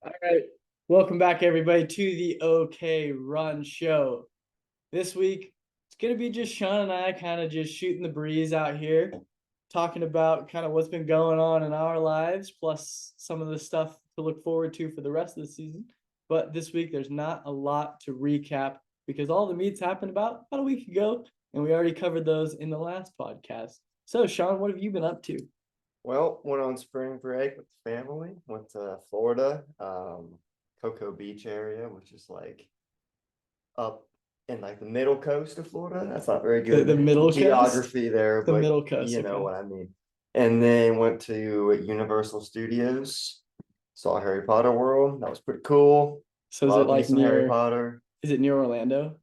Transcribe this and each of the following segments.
All right. Welcome back, everybody, to the OK Run Show. This week, it's going to be just Shawn and I kind of just shooting the breeze out here, talking about kind of what's been going on in our lives, plus some of the stuff to look forward to for the rest of the season. But this week, there's not a lot to recap because all the meets happened about a week ago, and we already covered those in the last podcast. So, Shawn, what have you been up to? Well, went on spring break with the family, went to Florida, Cocoa Beach area, which is like up in like the middle coast of Florida. That's not very The, good the middle coast? geography there, The but middle coast, you know okay. what I mean. And then went to Universal Studios, saw Harry Potter World. That was pretty cool. So is it Love me like some Harry near, Potter. is it near Orlando?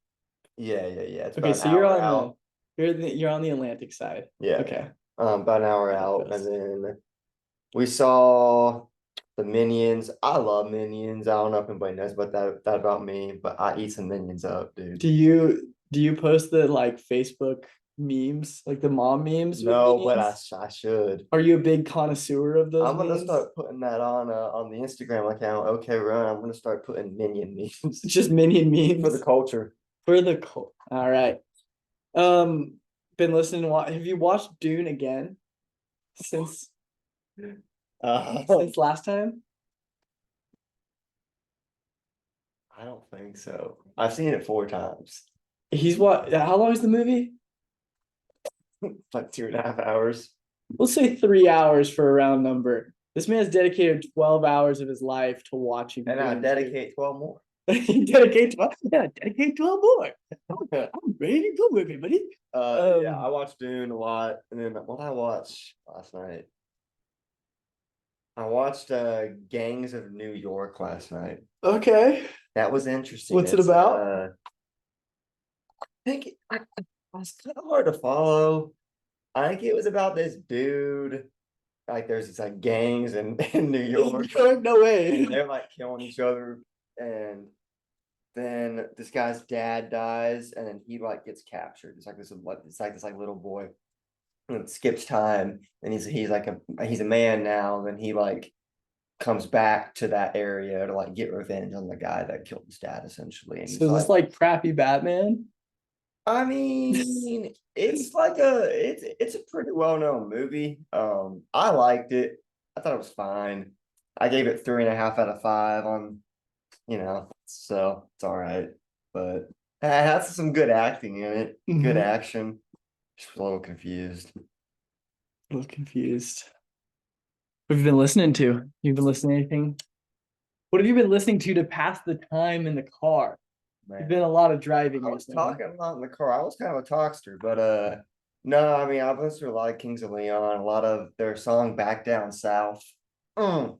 Yeah. It's Okay, about an so you're hour on out. you're on the Atlantic side. Yeah. Okay. About an hour Gold out. And Coast. then we saw the Minions. I love Minions. I don't know if anybody knows about that about me, but I eat some Minions up, dude. Do you post the like Facebook memes, like the mom memes with No, but I, minions? I should. Are you a big connoisseur of those I'm gonna memes? start putting that on the Instagram account. Okay, run. I'm gonna start putting Minion It's memes just minion for the memes culture. for the cult. All right. Um, been listening to have you watched Dune again since Uh, since last time? I don't think so. I've seen it 4 times, He's what? How long is the movie? like 2.5 hours. Let's say 3 hours for a round number. This man has dedicated 12 hours of his life to watching And I Dune 2. dedicate 12 more. Dedicate 12, yeah, dedicate 12 more. I'm ready to go, everybody. Yeah, I watched Dune a lot, and then what I watched last night. I watched Gangs of New York last night. Okay. That was interesting. What's it about? I think I was kind of hard to follow. I think it was about this dude. Like there's these like gangs in New York, No way. and they're like killing each other. And then this guy's dad dies, and then he like gets captured. It's like this like little boy. And it skips time, and he's a man now. Then he like comes back to that area to like get revenge on the guy that killed his dad essentially. And So he's is this like, like crappy Batman? I mean, it's a pretty well-known movie. I liked it. I thought it was fine. I gave it 3.5 out of 5 on, so it's all right. But it has some good acting in it, good Mm-hmm. action. Just a little confused. A little confused. What have you been listening to? You've been listening to anything? What have you been listening to pass the time in the car? There's Man, been a lot of driving I was recently. talking a lot in the car. I was kind of a talkster, but no, I mean I've listened to a lot of Kings of Leon, a lot of their song "Back Down South." Mm,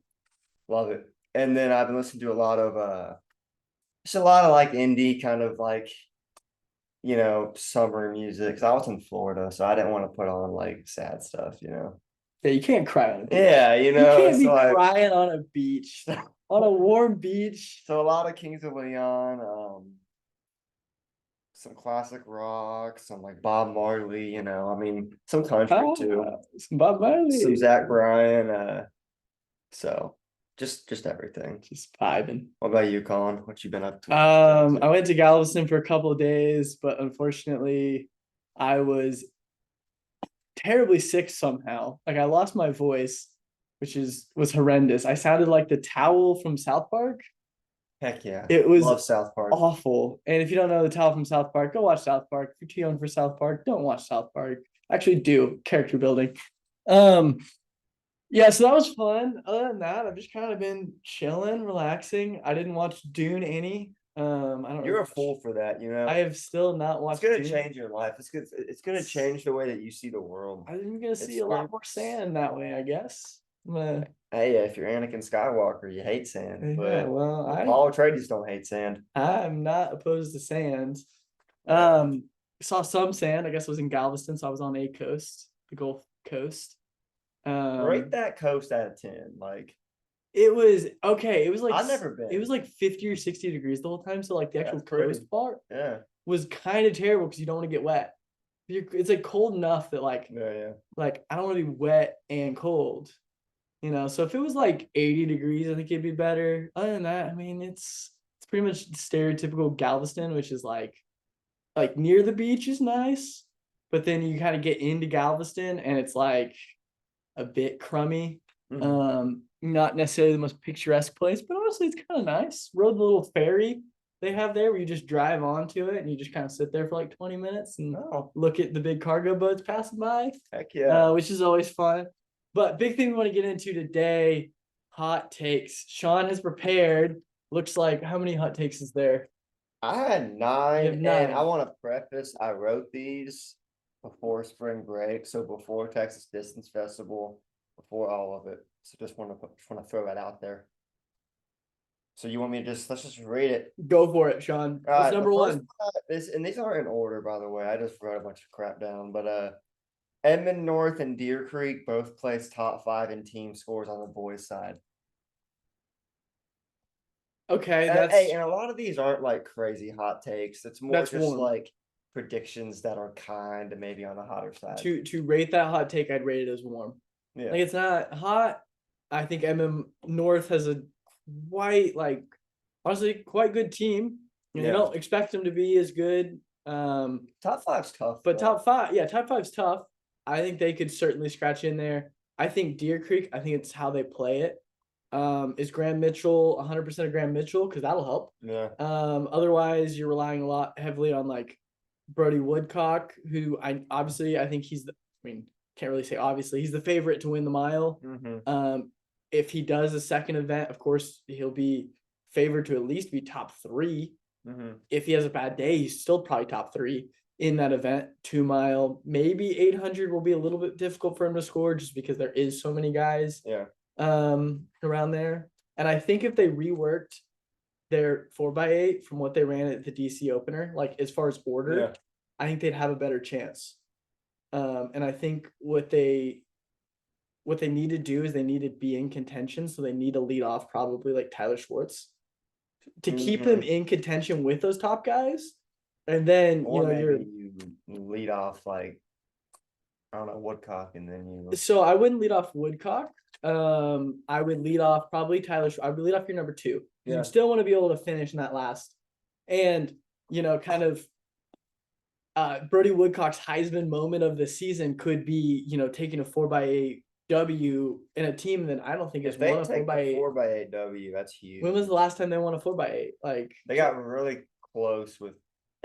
love it. And then I've been listening to a lot of just a lot of like indie kind of like summer music. 'Cause I was in Florida, so I didn't want to put on like sad stuff. Yeah, you can't cry on a beach. Yeah, You can't so be I crying on a beach, on a warm beach. so a lot of Kings of Leon, some classic rock, some like Bob Marley, I mean some country too. Some Bob Some Marley. Zach Bryan. So just everything. Just vibing. What about you, Colin? What you been up to? What you been up I to? went to Galveston for a couple of days, but unfortunately, I was terribly sick somehow. Like I lost my voice, which was horrendous. I sounded like the towel from South Park. Heck yeah. It was Love South Park. awful. And if you don't know the towel from South Park, go watch South Park. If you're too young for South Park, don't watch South Park. Actually, do character building. Um, yeah, so that was fun. Other than that, I've just kind of been chilling, relaxing. I didn't watch Dune any. I don't really You're a watch. fool for that. I have still not It's watched gonna Dune. change your life. It's gonna change the way that you see the world. I'm gonna see It's a gonna lot more sand that way, I guess. Hey, if you're Anakin Skywalker, you hate sand. Yeah, But well, Paul Atreides don't hate sand. I'm not opposed to sand. Yeah. Um, saw some sand. I guess it was in Galveston, so I was on a coast, the Gulf Coast. Rate Um, that coast out of 10. Like, it was okay. It was like I've never it was been. like 50 or 60 degrees the whole time. So like the actual That's pretty. coast part Yeah. was kind of terrible because you don't want to get wet. It's like cold enough that Yeah. like I don't want to be wet and cold. You know, so if it was like 80 degrees, I think it'd be better. Other than that, I mean, it's pretty much stereotypical Galveston, which is like near the beach is nice, but then you kind of get into Galveston and it's like a bit crummy. Not necessarily the most picturesque place, but honestly, it's kind of nice. Rode the little ferry they have there where you just drive onto it and you just kind of sit there for like 20 minutes and look at the big cargo boats passing by. Heck yeah. Which is always fun. But big thing we want to get into today, hot takes. Shawn has prepared. Looks like how many hot takes is there? I had You nine, have and 9. I want to preface, I wrote these before spring break, so before Texas Distance Festival, before all of it. So just want to throw that out there. So you want me to let's just read it. Go for it, Shawn. All What's right, number the first one? and these aren't in order, by the way. I just wrote a bunch of crap down, but Edmond North and Deer Creek both placed top 5 in team scores on the boys' side. Okay, And a lot of these aren't like crazy hot takes. It's more that's just warm. like predictions that are kind of maybe on the hotter side. To rate that hot take, I'd rate it as warm. Yeah. Like it's not hot. I think North has a honestly quite good team. You know, you don't expect them to be as good. Top 5's tough, but though. top 5's tough. I think they could certainly scratch in there. I think Deer Creek, I think it's how they play it. Is Graham Mitchell 100% of Graham Mitchell? Because that'll help. Yeah. Otherwise, you're relying a lot heavily on like Brody Woodcock, who I think he's can't really say obviously he's the favorite to win the mile. If he does a second event, of course he'll be favored to at least be top 3. If he has a bad day, he's still probably top 3 in that event. 2 mile, maybe 800 will be a little bit difficult for him to score just because there is so many guys. Around there. And I think if they reworked their 4x8 from what they ran at the DC opener, like as far as order, I think they'd have a better chance. And I think what they need to do is they need to be in contention. So they need to lead off probably like Tyler Schwartz to keep them in contention with those top guys. And then, you lead off like, I don't know, Woodcock, and then So I wouldn't lead off Woodcock. I would lead off probably Tyler. I would lead off your number 2. You still want to be able to finish in that last. And, kind of Brody Woodcock's Heisman moment of the season could be, taking a 4x8 W in a team that I don't think is won a 4x8. 4x8 W, that's huge. When was the last time they won a 4x8? Like they got really close with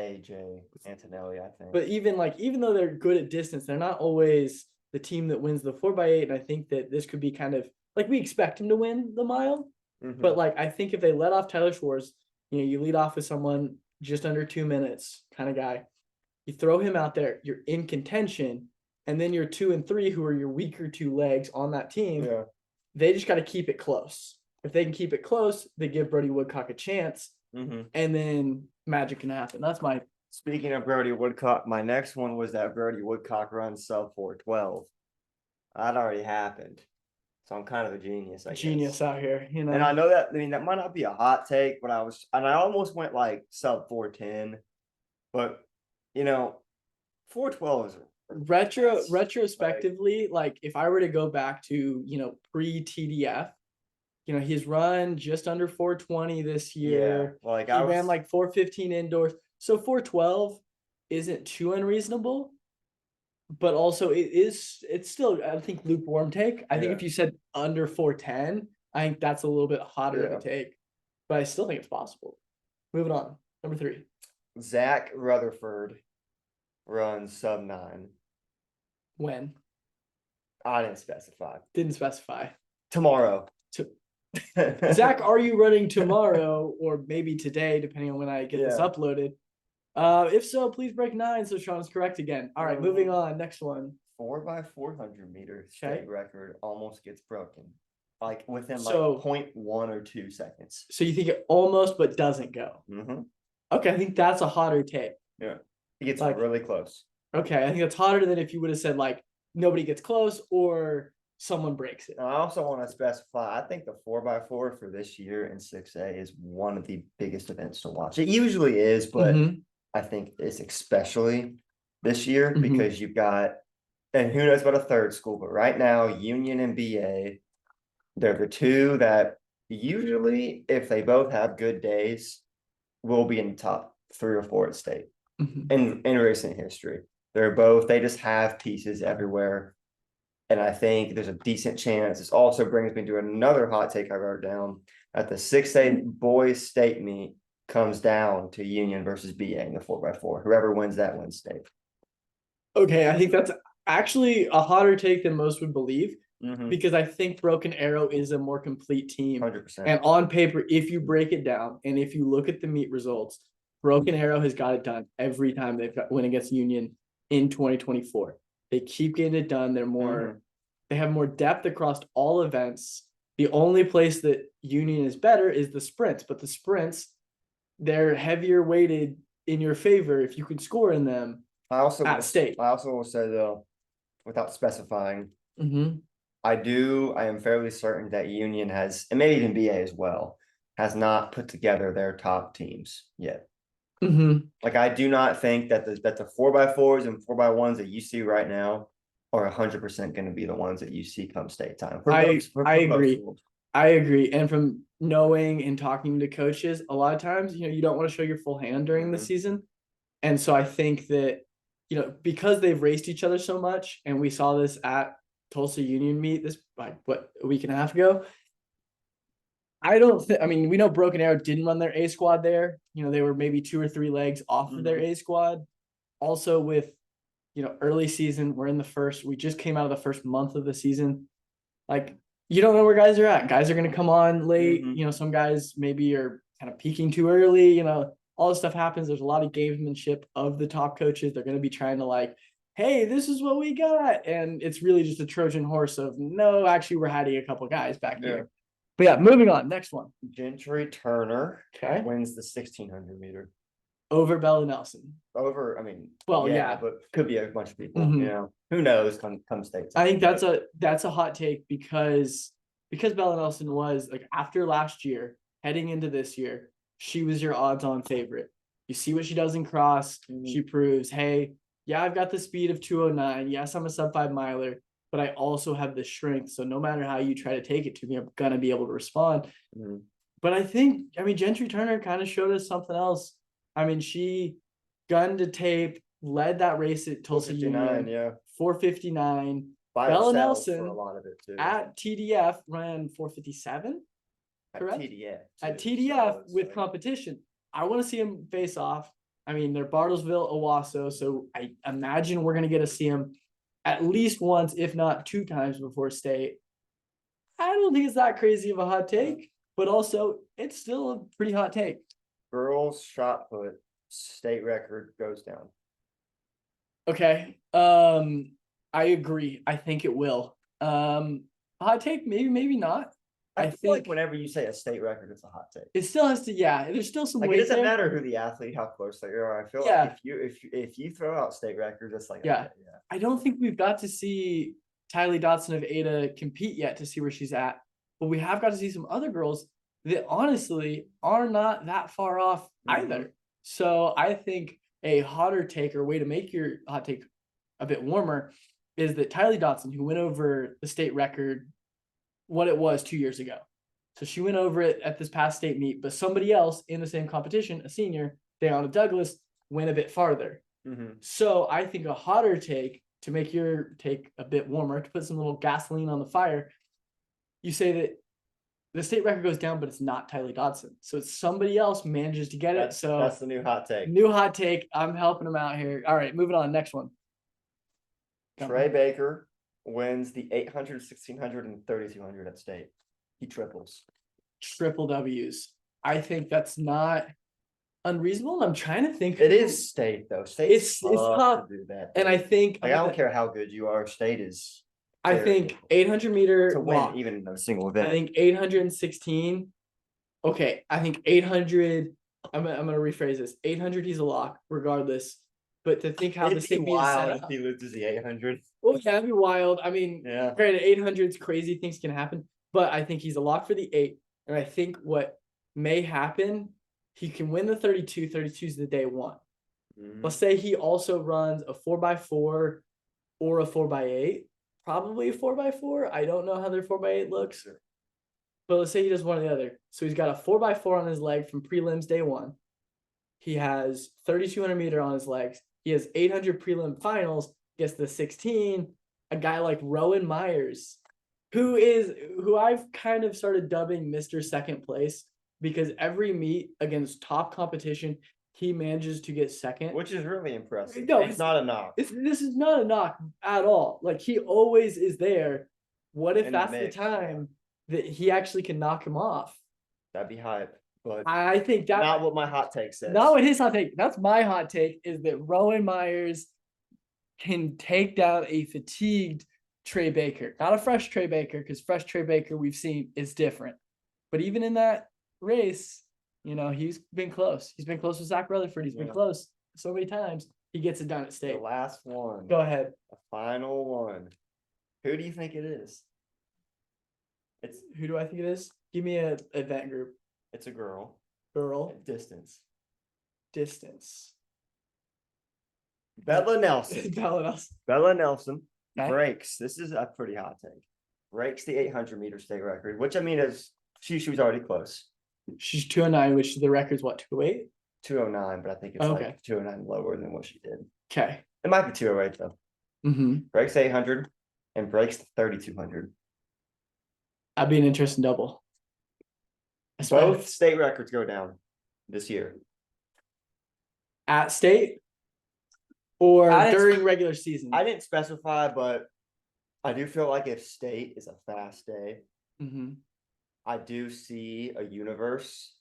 AJ Antonelli, I think. But even though they're good at distance, they're not always the team that wins the 4x8. And I think that this could be kind of like we expect him to win the mile. But like I think if they let off Tyler Schwartz, you lead off with someone just under 2 minutes kind of guy. You throw him out there, you're in contention, and then your 2 and 3, who are your weaker 2 legs on that team, they just got to keep it close. If they can keep it close, they give Brody Woodcock a chance, and then magic can happen. That's my. Speaking of Brody Woodcock, my next one was that Brody Woodcock runs sub 412. That already happened. So I'm kind of a genius, I guess. Out here, And I know that, that might not be a hot take, but I almost went like sub 410, but 412 is retrospectively, like if I were to go back to, pre-TDF, he's run just under 420 this year. Yeah, like he ran like 415 indoors. So 412 isn't too unreasonable, but also it's still, I think, lukewarm take. I think if you said under 410, I think that's a little bit hotter of a take, but I still think it's possible. Moving on. Number 3. Zach Rutherford runs sub 9. When? I didn't specify. Didn't specify. Tomorrow. Zach, are you running tomorrow or maybe today, depending on when I get this uploaded? If so, please break 9 so Shawn is correct again. All right, moving on. Next one. 4x400 meter state record almost gets broken. Like within 0.1 or 2 seconds. So you think it almost but doesn't go? Okay, I think that's a hotter take. Yeah. It gets really close. Okay, I think that's hotter than if you would have said like nobody gets close or someone breaks it. I also want to specify, I think the 4x4 for this year in 6A is one of the biggest events to watch. It usually is, but I think it's especially this year because you've got, and who knows about a third school, but right now, Union and BA They're the two that usually, if they both have good days, will be in the top 3 or 4 at state Mhm. in recent history. They just have pieces everywhere. And I think there's a decent chance. This also brings me to another hot take I wrote down at the 6A boys state meet comes down to Union versus BA in the 4x4. Whoever wins that wins state. Okay, I think that's actually a hotter take than most would believe Mm-hmm. because I think Broken Arrow is a more complete team. 100%. And on paper, if you break it down and if you look at the meet results, Broken Arrow has got it done every time they've win against Union in 2024. They keep getting it done. They have more depth across all events. The only place that Union is better is the sprints, but the sprints, they're heavier weighted in your favor if you can score in them at state. I also will say though, without specifying, Mm-hmm. I am fairly certain that Union has, and maybe even BA as well, has not put together their top teams yet. Mm-hmm. Like I do not think that the 4x4s and 4x1s that you see right now are 100% going to be the ones that you see come state time. I agree. I agree. And from knowing and talking to coaches, a lot of times, you don't want to show your full hand during the season. And so I think that, because they've raced each other so much, and we saw this at Tulsa Union meet this a week and a half ago. We know Broken Arrow didn't run their A squad there. They were maybe 2 or 3 legs off of their A squad. Also with, early season, we're in we just came out of the first month of the season. Like, you don't know where guys are at. Guys are going to come on late. Some guys maybe are kind of peaking too early. All this stuff happens. There's a lot of gamesmanship of the top coaches. They're going to be trying to hey, this is what we got. And it's really just a Trojan horse of, no, actually, we're hiding a couple guys back here. But yeah, moving on. Next one. Gentry Turner wins the 1600 meter. Over Bella Nelson. But could be a bunch of people. Who knows? Come state. I think that's a hot take because Bella Nelson was after last year, heading into this year, she was your odds-on favorite. You see what she does in cross. She proves, hey, yeah, I've got the speed of 209. Yes, I'm a sub-5 miler, but I also have the strength. So no matter how you try to take it to me, I'm gonna be able to respond. But I think, Gentry Turner kind of showed us something else. She gunned to tape, led that race at Tulsa Union. 4:59. Bella Nelson for a lot of it too. At TDF ran 4:57. Correct? At TDF with competition. I want to see him face off. They're Bartlesville, Owasso, so I imagine we're going to get to see him at least once, if not 2 times before state. I don't think it's that crazy of a hot take, but also it's still a pretty hot take. Girls shot put state record goes down. Okay. I agree. I think it will. Hot take, maybe not. I think whenever you say a state record, it's a hot take. It still has to, there's still some weight. It doesn't matter who the athlete, how close they are. I feel like if you throw out state records, it's I don't think we've got to see Tylee Dotson of Ada compete yet to see where she's at, but we have got to see some other girls that honestly are not that far off either. So I think a hotter take, or way to make your hot take a bit warmer, is that Tylee Dotson, who went over the state record, what it was 2 years ago. So she went over it at this past state meet, but somebody else in the same competition, a senior, Dayana Douglas, went a bit farther. So I think a hotter take, to make your take a bit warmer, to put some little gasoline on the fire, you say that the state record goes down, but it's not Tylee Dotson. So it's somebody else manages to get it. So that's the new hot take. New hot take. I'm helping them out here. All right, moving on. Next one. Trey Baker wins the 800, 1600, and 3200 at state. He triples. Triple W's. I think that's not unreasonable. I'm trying to think. It is state though. It's tough to do that. And I think I don't care how good you are. State is. I think 800 meter to win even in a single event. I think 816. Okay, I think 800. I'm gonna rephrase this. 800, he's a lock regardless. But to think how the state meet is set up, if he loses the 800. Well, yeah, that'd be wild. Granted, 800 is crazy. Things can happen, but I think he's a lock for the 8. And I think what may happen, he can win the 32. 32 is the day one. Let's say he also runs a 4x4 or a 4x8. Probably a 4x4. I don't know how their 4x8 looks. but let's say he does one or the other. So he's got a 4x4 on his leg from prelims day one. He has 3,200 meter on his legs. He has 800 prelim finals, gets the 16. A guy like Rowan Myers, who I've kind of started dubbing Mr. Second Place, because every meet against top competition, he manages to get second. Which is really impressive. No, it's not a knock. This is not a knock at all. Like, he always is there. What if In that's the the mix, time that he actually can knock him off? That'd be hype. But I think that not what my hot take says. not what his hot take. That's my hot take, is that Rowan Myers can take down a fatigued Trey Baker. Not a fresh Trey Baker, because fresh Trey Baker we've seen is different. But even in that race, he's been close. He's been close with Zach Rutherford. He's been close so many times. He gets it done at state. The last one. Go ahead. The final one. Who do you think it is? Who do I think it is? Give me an event group. It's a girl. Girl. Distance. Bella Nelson. Bella Nelson breaks. This is a pretty hot take. Breaks the 800 meter state record, which I mean is she was already close. She's 209, which the record's what, 208? 209, but I think it's like 209 lower than what she did. Okay. It might be 208 though. Mm-hmm. Breaks 800 and breaks the 3,200. That'd be an interesting double. Both state records go down this year. At state or during regular season? I didn't specify, but I do feel like if state is a fast day, I do see a universe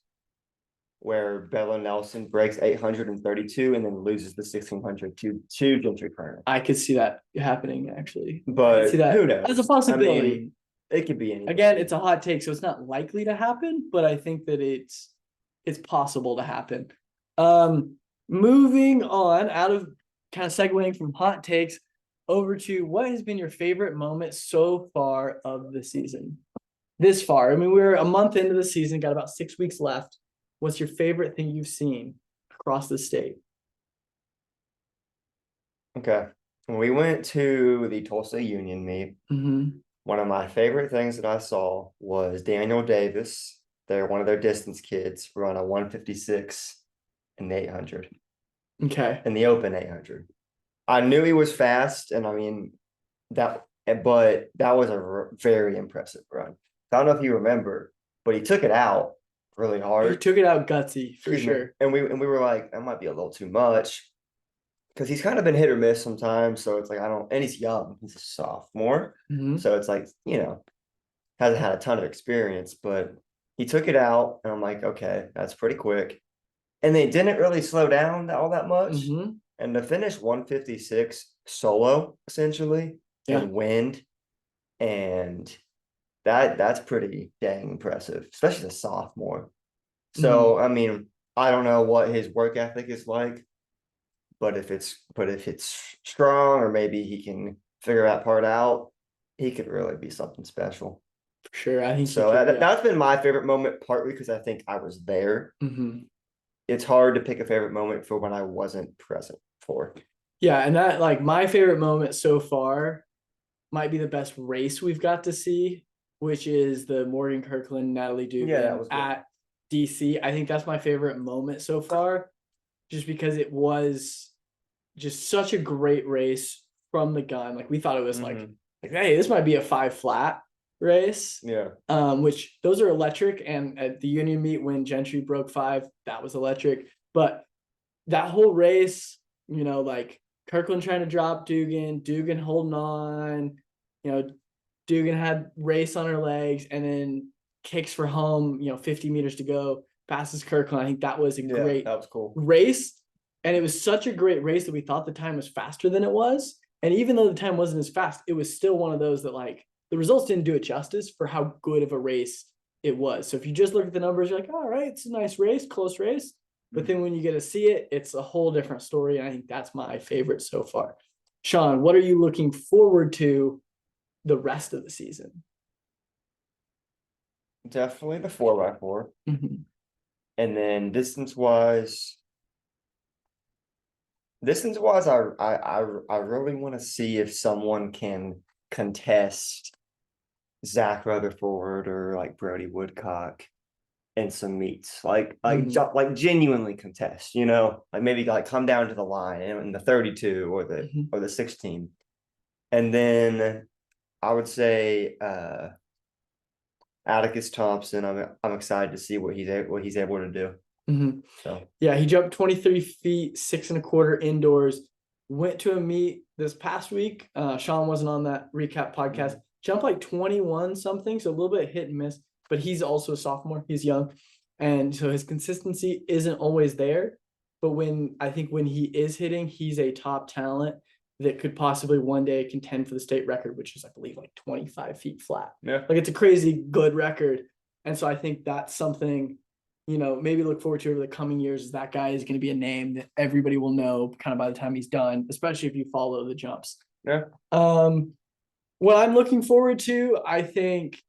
where Bella Nelson breaks 832 and then loses the 1,600 to Gentry Kerner. I could see that happening, actually. But see that who knows? as a possibility. I mean, it could be anything. Again, it's a hot take, so it's not likely to happen, but I think that it's possible to happen. Moving on, out of kind of segueing from hot takes over to what has been your favorite moment so far of the season? This far. I mean, we're a month into the season, got about 6 weeks left. What's your favorite thing you've seen across the state? Okay. When we went to the Tulsa Union meet, one of my favorite things that I saw was Daniel Davis. They're one of their distance kids, run a 156 in the 800. Okay. In the open 800. I knew he was fast, and I mean, but that was a very impressive run. I don't know if you remember, but he took it out really hard. He took it out gutsy, for sure. And we were like, that might be a little too much, because he's kind of been hit or miss sometimes. So it's like, and he's young. He's a sophomore. So it's like, hasn't had a ton of experience, but he took it out, and I'm like, okay, that's pretty quick. And they didn't really slow down all that much. And to finish 156 solo, essentially, in wind, and that's pretty dang impressive, especially as a sophomore. So I mean, I don't know what his work ethic is like, but if it's strong, or maybe he can figure that part out, he could really be something special. For sure, I think so. That's been my favorite moment, partly because I think I was there. It's hard to pick a favorite moment for when I wasn't present for. Yeah, and that, like, my favorite moment so far might be the best race we've got to see, which is the Morgan Kirkland, Natalie Dugan at DC. I think that's my favorite moment so far, just because it was just such a great race from the gun. Like, we thought it was like, hey, this might be a 5 flat race. Yeah. Which those are electric, and at the Union meet when Gentry broke 5, that was electric. But that whole race, like Kirkland trying to drop Dugan holding on, Dugan had race on her legs, and then kicks for home, 50 meters to go, passes Kirkland. I think that was that was cool race. And it was such a great race that we thought the time was faster than it was. And even though the time wasn't as fast, it was still one of those that, like, the results didn't do it justice for how good of a race it was. So if you just look at the numbers, you're like, all right, it's a nice race, close race. But then when you get to see it, it's a whole different story. And I think that's my favorite so far. Shawn, what are you looking forward to the rest of the season? Definitely the 4x4. And then distance-wise, I really want to see if someone can contest Zach Rutherford or like Brody Woodcock in some meets, Mhm. like genuinely contest, you know, like maybe like come down to the line in the 32 Mhm. or the 16. And then I would say Atticus Thompson. I'm excited to see what he's able to do. Mhm. So Yeah, he jumped 23 feet, 6 1/4 indoors. Went to a meet this past week. Shawn wasn't on that recap podcast. Jumped like 21 something, so a little bit hit and miss, but he's also a sophomore. He's young. And so his consistency isn't always there. But when he is hitting, he's a top talent that could possibly one day contend for the state record, which is, I believe, like 25 feet flat. yeah, Like it's a crazy good record. And so I think that's something, maybe look forward to over the coming years is that guy is going to be a name that everybody will know kind of by the time he's done, especially if you follow the jumps. yeah. Um, what I'm looking forward to, I think,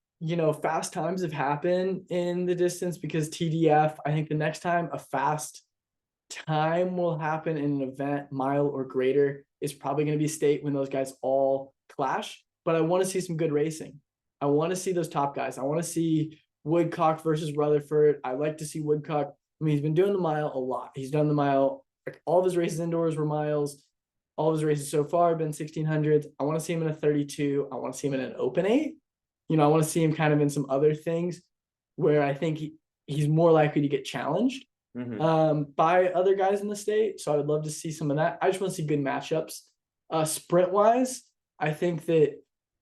fast times have happened in the distance because TDF, I think the next time a fast time will happen in an event, mile or greater, is probably going to be state when those guys all clash. But I want to see some good racing. I want to see those top guys. I want to see Woodcock versus Rutherford. I like to see Woodcock. I mean, he's been doing the mile a lot. He's done the mile. Like, all of his races indoors were miles. All of his races so far have been 1600s. I want to see him in a 32. I want to see him in an open 8. I want to see him kind of in some other things where I think he's more likely to get challenged by other guys in the state. So I would love to see some of that. I just want to see good matchups. Sprint wise, I think that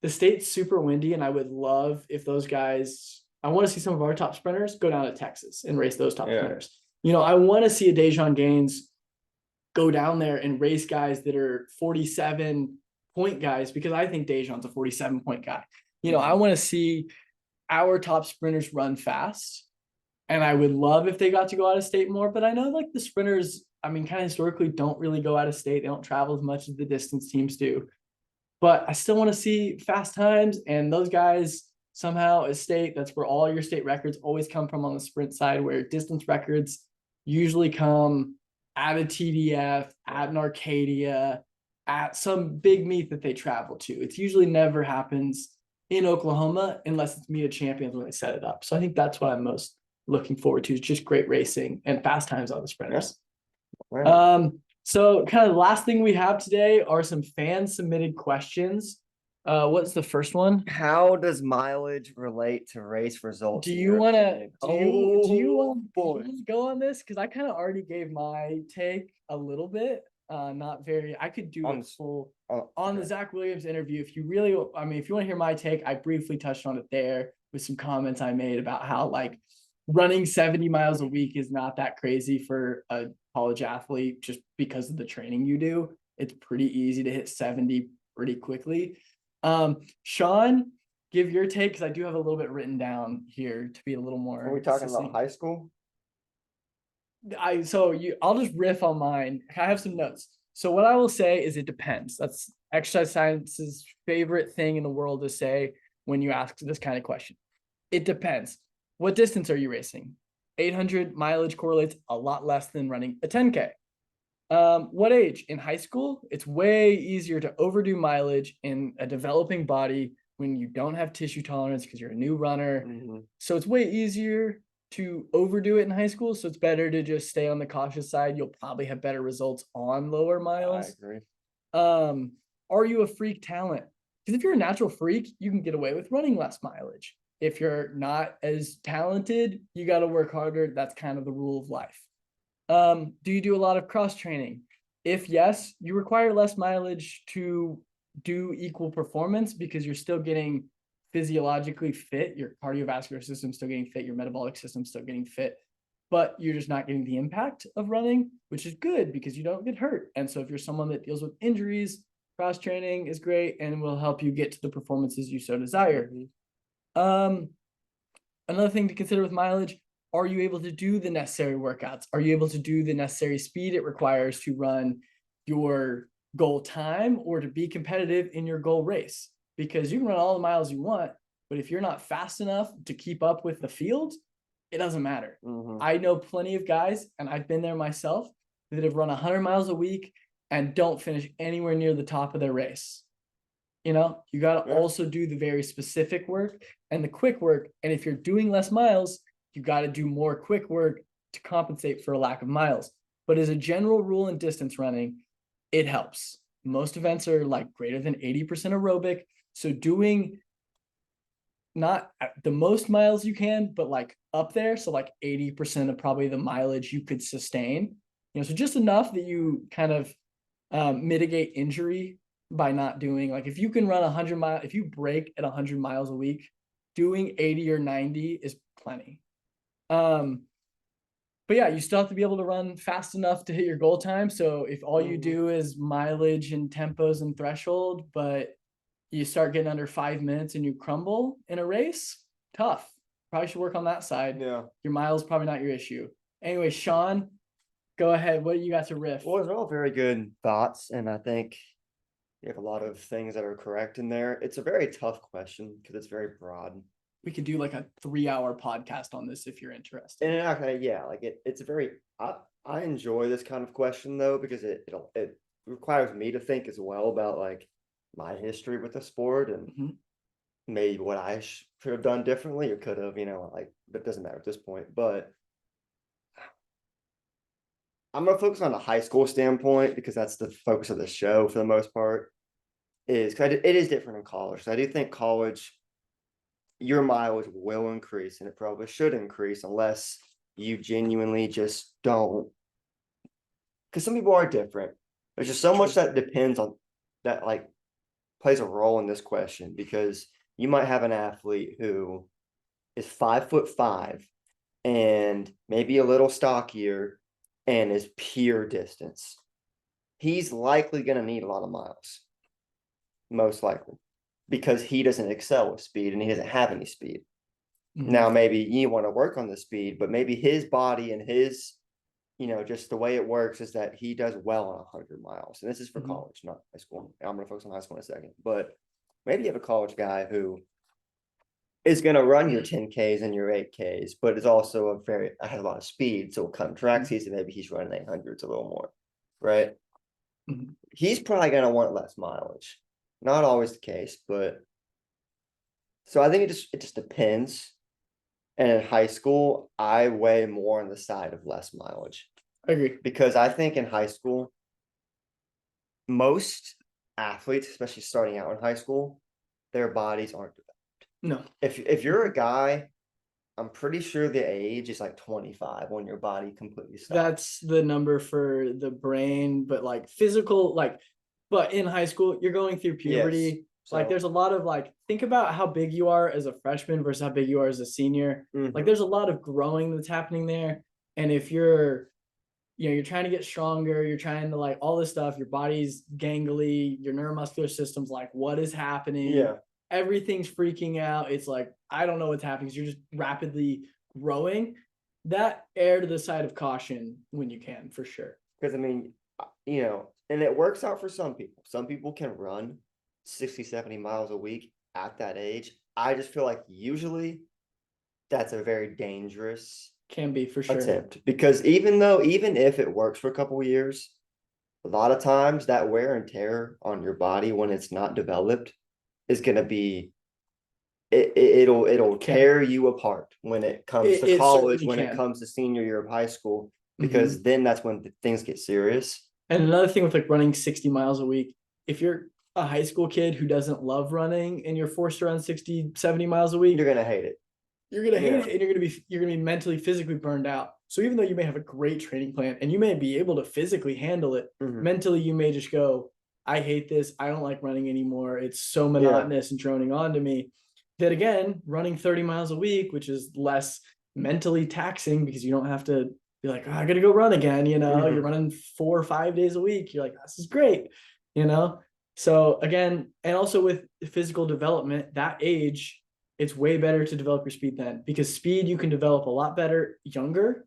the state's super windy, and I would love if those guys. I want to see some of our top sprinters go down to Texas and race those top Yeah. sprinters. I want to see a Dejon Gaines go down there and race guys that are 47 point guys, because I think Dejon's a 47 point guy. I want to see our top sprinters run fast. And I would love if they got to go out of state more, but I know like the sprinters, I mean, kind of historically don't really go out of state. They don't travel as much as the distance teams do. But I still want to see fast times, and those guys somehow at state, that's where all your state records always come from on the sprint side, where distance records usually come at a TDF, at an Arcadia, at some big meet that they travel to. It's usually never happens in Oklahoma unless it's meet of champions when they set it up. So I think that's what I'm most looking forward to, is just great racing and fast times on the sprinters. Right. So kind of the last thing we have today are some fan submitted questions. What's the first one? How does mileage relate to race results? Do in you your want to opinion? do you want to go on this? Because I kind of already gave my take a little bit. Not very. I could do On a full on the okay. Zach Williams interview. If you really, I mean, if you want to hear my take, I briefly touched on it there with some comments I made about how like running 70 miles a week is not that crazy for a college athlete just because of the training you do. It's pretty easy to hit 70 pretty quickly. Shawn, give your take, because I do have a little bit written down here to be a little more. Are we talking about succinct. high school? I'll just riff on mine. I have some notes. So what I will say is it depends. That's exercise science's favorite thing in the world to say when you ask this kind of question. It depends. What distance are you racing? 800 mileage correlates a lot less than running a 10K. What age? In high school, it's way easier to overdo mileage in a developing body when you don't have tissue tolerance because you're a new runner. So it's way easier to overdo it in high school. So it's better to just stay on the cautious side. You'll probably have better results on lower miles. I agree. Are you a freak talent? Because if you're a natural freak, you can get away with running less mileage. If you're not as talented, you got to work harder. That's kind of the rule of life. Do you do a lot of cross training? If yes, you require less mileage to do equal performance because you're still getting physiologically fit. Your cardiovascular system's still getting fit. Your metabolic system's still getting fit, but you're just not getting the impact of running, which is good because you don't get hurt. And so if you're someone that deals with injuries, cross training is great and will help you get to the performances you so desire. Another thing to consider with mileage, are you able to do the necessary workouts? Are you able to do the necessary speed it requires to run your goal time or to be competitive in your goal race? Because you can run all the miles you want, but if you're not fast enough to keep up with the field, it doesn't matter. I know plenty of guys, and I've been there myself, that have run 100 miles a week and don't finish anywhere near the top of their race. You know, you got to Yeah. also do the very specific work and the quick work. And if you're doing less miles, you got to do more quick work to compensate for a lack of miles. But as a general rule in distance running, it helps. Most events are like greater than 80% aerobic. So doing not the most miles you can, but like up there. So like 80% of probably the mileage you could sustain, you know, so just enough that you kind of mitigate injury by not doing, like, if you can run 100 miles, if you break at 100 miles a week, doing 80 or 90 is plenty. But yeah, you still have to be able to run fast enough to hit your goal time. So if all you do is mileage and tempos and threshold, but you start getting under 5 minutes and you crumble in a race, tough. Probably should work on that side. Yeah. Your miles probably not your issue. Anyway, Shawn, go ahead. What do you got to riff? Well, those are all very good thoughts, and I think you have a lot of things that are correct in there. It's a very tough question because it's very broad. We could do like a 3-hour podcast on this if you're interested. And yeah, like it's a very I enjoy this kind of question though, because it requires me to think as well about like my history with the sport and maybe what I should have done differently or could have, you know, like, but it doesn't matter at this point. But I'm gonna focus on the high school standpoint because that's the focus of the show for the most part. Is because it is different in college. So I do think college, your mileage will increase, and it probably should increase unless you genuinely just don't. Because some people are different. There's just so much that depends on that, like, plays a role in this question, because you might have an athlete who is 5'5" and maybe a little stockier and is pure distance. He's likely going to need a lot of miles, most likely, because he doesn't excel with speed and he doesn't have any speed. Now, maybe you want to work on the speed, but maybe his body and his, you know, just the way it works is that he does well on 100 miles. And this is for college, not high school. I'm going to focus on high school in a second. But maybe you have a college guy who is going to run your 10Ks and your 8Ks, but is also has a lot of speed. So come track season, maybe he's running 800s a little more, right? He's probably going to want less mileage. Not always the case, but so I think it just depends. And in high school, I weigh more on the side of less mileage. I agree. Because I think in high school, most athletes, especially starting out in high school, their bodies aren't developed. No. If you're a guy, I'm pretty sure the age is like 25 when your body completely stops. That's the number for the brain, but like physical, like, but in high school, you're going through puberty. Yes. Like there's a lot of like, think about how big you are as a freshman versus how big you are as a senior. Like there's a lot of growing that's happening there. And if you're, you know, you're trying to get stronger, you're trying to like all this stuff, your body's gangly, your neuromuscular system's like, what is happening? Yeah. Everything's freaking out. It's like, I don't know what's happening because you're just rapidly growing. That err to the side of caution when you can, for sure. Because I mean, you know, and it works out for some people. Some people can run 60, 70 miles a week at that age. I just feel like usually that's a very dangerous can be for sure attempt, because even if it works for a couple of years, a lot of times that wear and tear on your body when it's not developed is going to be it'll tear you apart when it comes to college, when it comes to senior year of high school, because then that's when things get serious. And another thing with like running 60 miles a week, if you're a high school kid who doesn't love running and you're forced to run 60, 70 miles a week, you're going to hate it. You're going to hate it, and you're going to be mentally, physically burned out. So even though you may have a great training plan and you may be able to physically handle it, mentally you may just go, I hate this. I don't like running anymore. It's so monotonous and droning on to me. That again, running 30 miles a week, which is less mentally taxing because you don't have to be like, oh, I got to go run again. You know, you're running 4 or 5 days a week. You're like, this is great. You know? So again, and also with physical development, that age, it's way better to develop your speed then, because speed you can develop a lot better younger.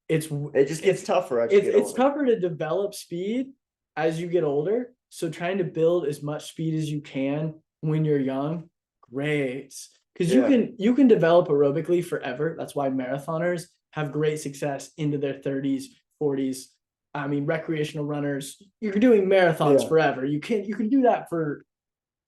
It just gets tougher. It's tougher to develop speed as you get older. So trying to build as much speed as you can when you're young, great. Because you can develop aerobically forever. That's why marathoners have great success into their 30s, 40s. I mean, recreational runners, you're doing marathons forever. You can do that for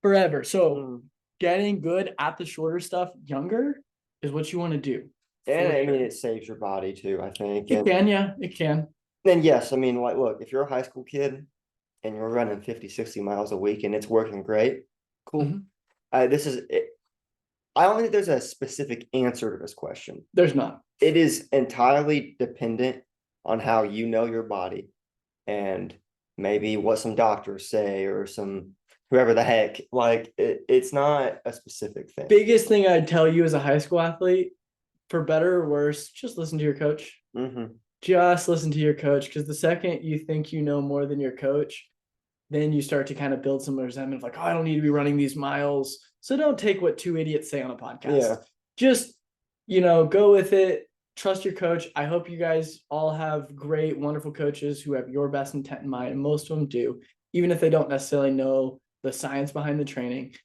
forever. So Mm. getting good at the shorter stuff younger is what you want to do. And For I mean, sure. it saves your body too, I think. It can, yeah, it can. And yes, I mean, like, look, if you're a high school kid and you're running 50, 60 miles a week and it's working great, cool. Mhm. This is it. I don't think there's a specific answer to this question. There's not. It is entirely dependent on how you know your body and maybe what some doctors say or some whoever the heck. Like, it's not a specific thing. Biggest thing I'd tell you as a high school athlete, for better or worse, just listen to your coach. Mm-hmm. Just listen to your coach, because the second you think you know more than your coach, then you start to kind of build some resentment of like, oh, I don't need to be running these miles. So don't take what two idiots say on a podcast. Yeah. Just, go with it. Trust your coach. I hope you guys all have great, wonderful coaches who have your best intent in mind. And most of them do, even if they don't necessarily know the science behind the training.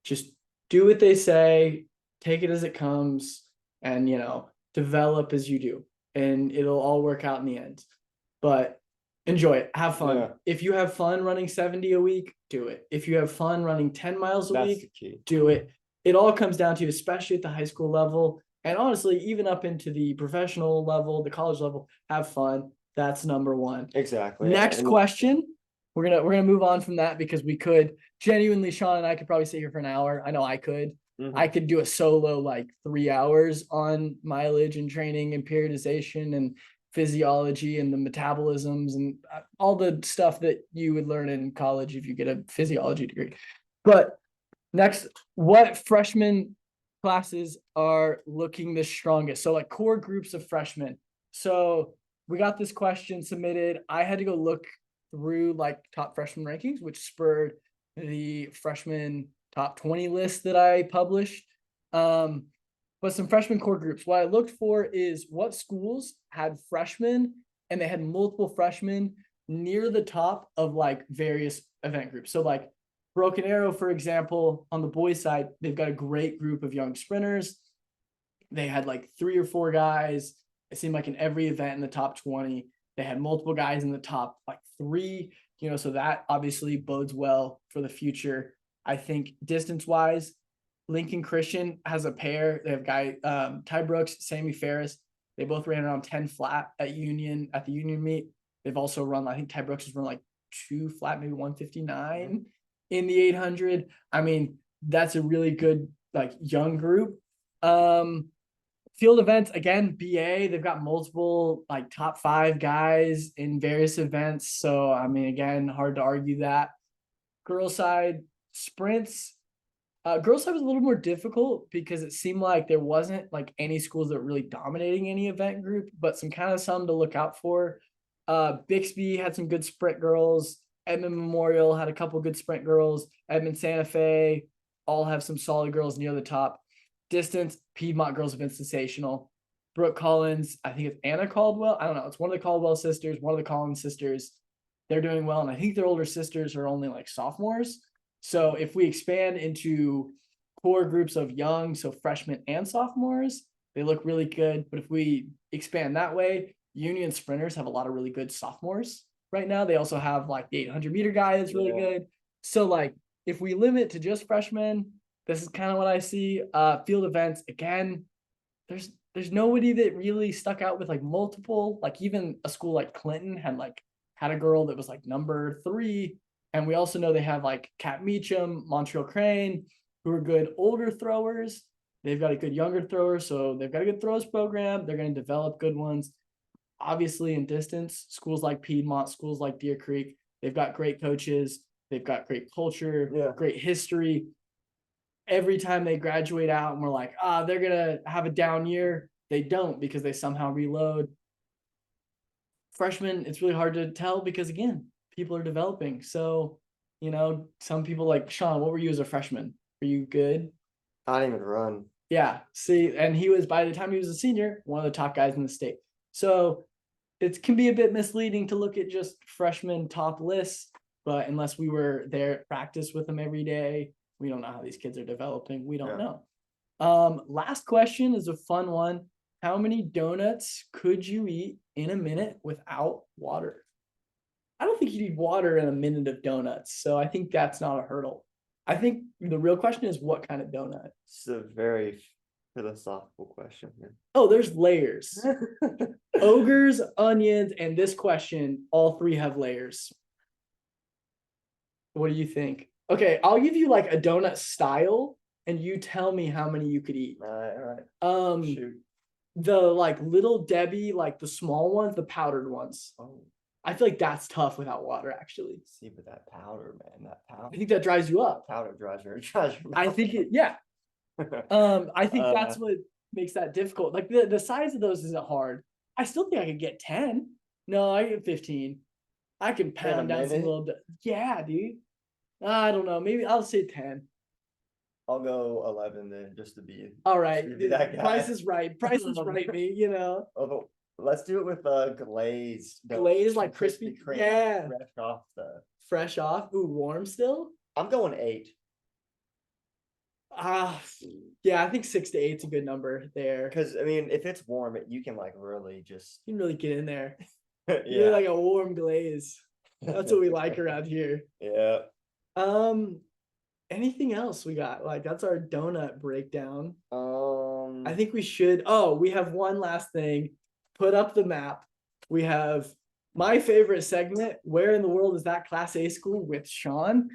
Just do what they say, take it as it comes, and, develop as you do. And it'll all work out in the end. But enjoy it. Have fun. Yeah. If you have fun running 70 a week, do it. If you have fun running 10 miles a That's the week, key. do it. It all comes down to, especially at the high school level, and honestly, even up into the professional level, the college level, have fun. That's number one. Exactly. Next And question. We're gonna move on from that, because we could genuinely, Shawn and I could probably sit here for an hour. I know I could. mhm. I could do a solo like 3 hours on mileage and training and periodization and physiology and the metabolisms and all the stuff that you would learn in college if you get a physiology degree. But next, what freshman classes are looking the strongest? So like core groups of freshmen. So we got this question submitted. I had to go look through like top freshman rankings, which spurred the freshman top 20 list that I published. But some freshman core groups. What I looked for is what schools had freshmen and they had multiple freshmen near the top of like various event groups. So like Broken Arrow, for example, on the boys' side, they've got a great group of young sprinters. They had like 3 or 4 guys. It seemed like in every event in the top 20, they had multiple guys in the top like 3, so that obviously bodes well for the future. I think distance wise, Lincoln Christian has a pair. They have Ty Brooks, Sammy Ferris. They both ran around 10 flat at the Union meet. They've also run, I think Ty Brooks has run like 2 flat, maybe 159 in the 800. I mean, that's a really good like young group. Field events, again, BA, they've got multiple like top 5 guys in various events. So, I mean, again, hard to argue that. Girls side sprints. Girls side was a little more difficult because it seemed like there wasn't like any schools that were really dominating any event group, but some to look out for. Bixby had some good sprint girls. Edmond Memorial had a couple good sprint girls. Edmond Santa Fe all have some solid girls near the top. Distance, Piedmont girls have been sensational. Brooke Collins, I think it's Anna Caldwell. I don't know. It's one of the Caldwell sisters, one of the Collins sisters. They're doing well. And I think their older sisters are only like sophomores. So if we expand into core groups of young, so freshmen and sophomores, they look really good. But if we expand that way, Union sprinters have a lot of really good sophomores right now. They also have like the 800-meter guy that's really good. So like if we limit to just freshmen, this is kind of what I see. Field events, again, there's nobody that really stuck out with like multiple, like even a school like Clinton had a girl that was like number 3. And we also know they have like Kat Meacham, Montreal Crane, who are good older throwers. They've got a good younger thrower, so they've got a good throws program. They're going to develop good ones. Obviously, in distance, schools like Piedmont, schools like Deer Creek, they've got great coaches. They've got great culture, great history. Every time they graduate out and we're like, they're going to have a down year, they don't, because they somehow reload. Freshmen, it's really hard to tell because, again, people are developing. So, some people like Shawn, what were you as a freshman? Were you good? I didn't even run. Yeah. See, and by the time he was a senior, one of the top guys in the state. So it can be a bit misleading to look at just freshman top lists, but unless we were there at practice with them every day, we don't know how these kids are developing. We don't know. Last question is a fun one. How many donuts could you eat in a minute without water? I don't think you need water in a minute of donuts, so I think that's not a hurdle. I think the real question is what kind of donut? It's a very philosophical question here. Oh, there's layers. Ogres, onions, and this question, all three have layers. What do you think? Okay, I'll give you like a donut style, and you tell me how many you could eat. All right. Shoot. The like Little Debbie, like the small ones, the powdered ones. Oh, I feel like that's tough without water, actually. see, but that powder, man, that powder. I think that dries you up. Powder drives your I think it, yeah. I think that's what makes that difficult. Like the size of those isn't hard. I still think I could get 10. No, I get 15. I can pound down some little. Yeah, dude. I don't know. Maybe I'll say 10. I'll go 11 then, just to be. All right. to be that guy. Price is right. Price is right, me. You know. Oh, let's do it with glazed. Glazed, like crispy. Kreme, Yeah. fresh off the. Fresh off. Ooh, warm still. I'm going 8. Yeah, I think 6 to 8 is a good number there. Because I mean, if it's warm, you can like really just. You can really get in there. Yeah. You're like a warm glaze. That's what we like around here. Yeah. Anything else we got? Like that's our donut breakdown. I I think we should. Oh, we have one last thing. Put up the map. We have my favorite segment. Where in the world is that Class A school with Shawn,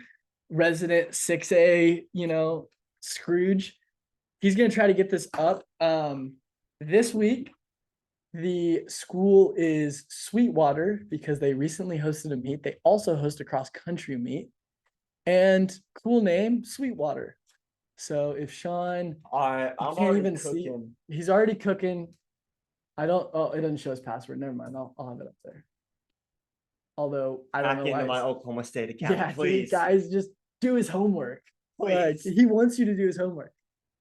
resident 6A, Scrooge. He's gonna try to get this up. This week, the school is Sweetwater because they recently hosted a meet. They also host a cross-country meet. And cool name, Sweetwater. So if Shawn, I'm can't even see, he's already cooking. It doesn't show his password. Never mind. I'll have it up there. Although I don't know why. Into my Oklahoma State account, yeah, please. Guys, just do his homework. Please. Like he wants you to do his homework.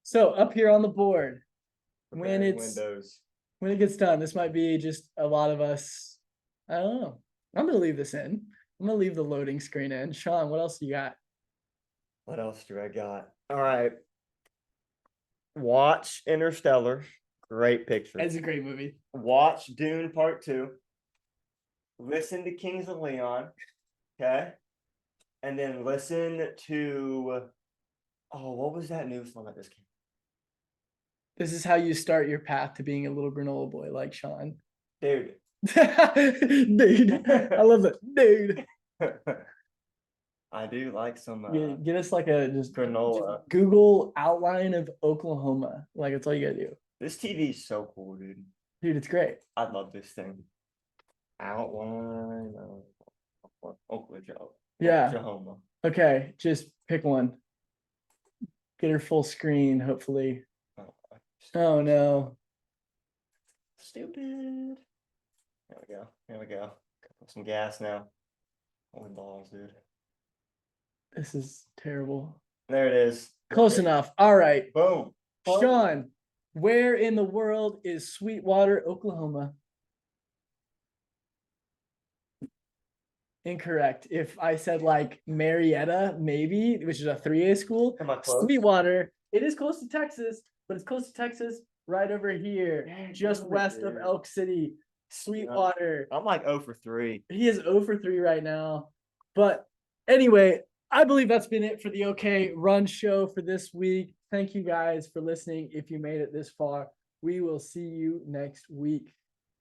So up here on the board, when it gets done, this might be just a lot of us. I don't know. I'm gonna leave this in. I'm gonna leave the loading screen in. Shawn, what else you got? What else do I got? All right. Watch Interstellar. Great picture. It's a great movie. Watch Dune Part 2. Listen to Kings of Leon. Okay. And then listen to what was that new song that just came? This is how you start your path to being a little granola boy like Shawn. Dude. Dude. I love it. Dude. I do like some get us like a just granola. Google outline of Oklahoma. Like that's all you gotta do. This TV is so cool, dude. Dude, it's great. I love this thing. Outline of Oklahoma. Okay, just pick one. Get her full screen, hopefully. Oh no. Stupid. There we go. Put some gas now. Holy balls, dude. This is terrible. There it is. Close enough. All right. Boom. Shawn, where in the world is Sweetwater, Oklahoma? Incorrect. If I said like Marietta, maybe, which is a 3A school. Am I close? Sweetwater. It is close to Texas, but it's close to Texas right over here, just west of Elk City. Sweetwater. I'm like 0 for 3. He is 0 for 3 right now. But anyway, I believe that's been it for the OK Run Show for this week. Thank you guys for listening. If you made it this far, we will see you next week.